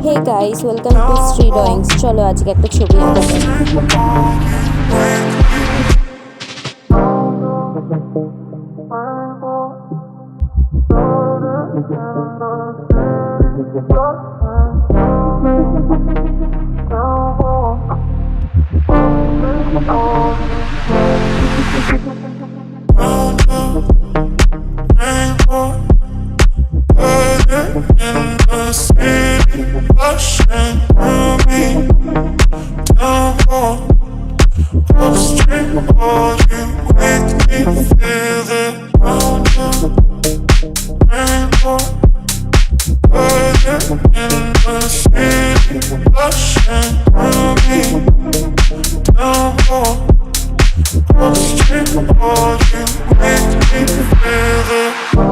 Hey guys, welcome to Shri drawings. চলো আজকে একটা ছবি আঁকা যাক।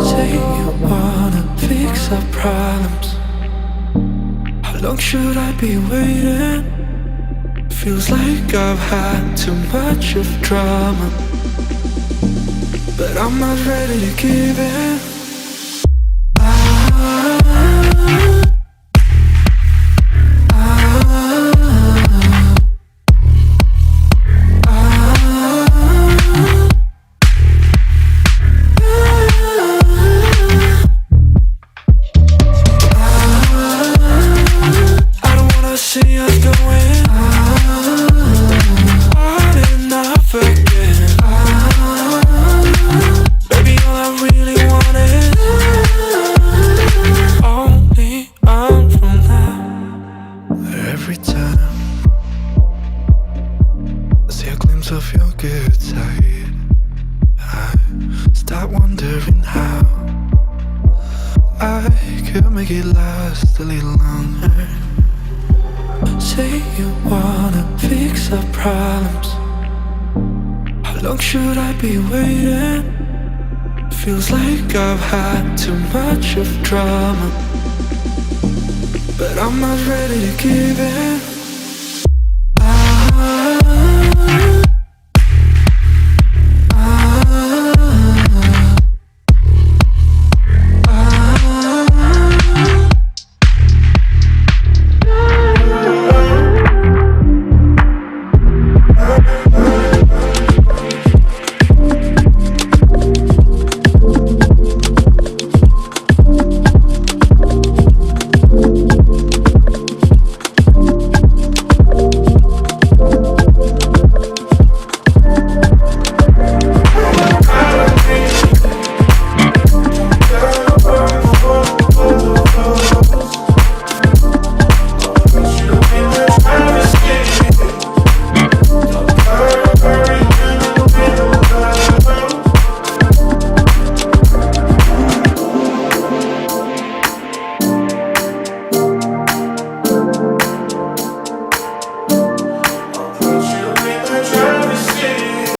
Say you wanna fix our problems. How long should I be waiting? Feels like I've had too much of drama, but I'm not ready to give in. See us going on and off again. Baby, all I really want is only on from that. Every time I see a glimpse of your good side, I start wondering how I could make it last a little longer. Say you wanna fix our problems. How long should I be waiting? Feels like I've had too much of drama, but I'm not ready to give in.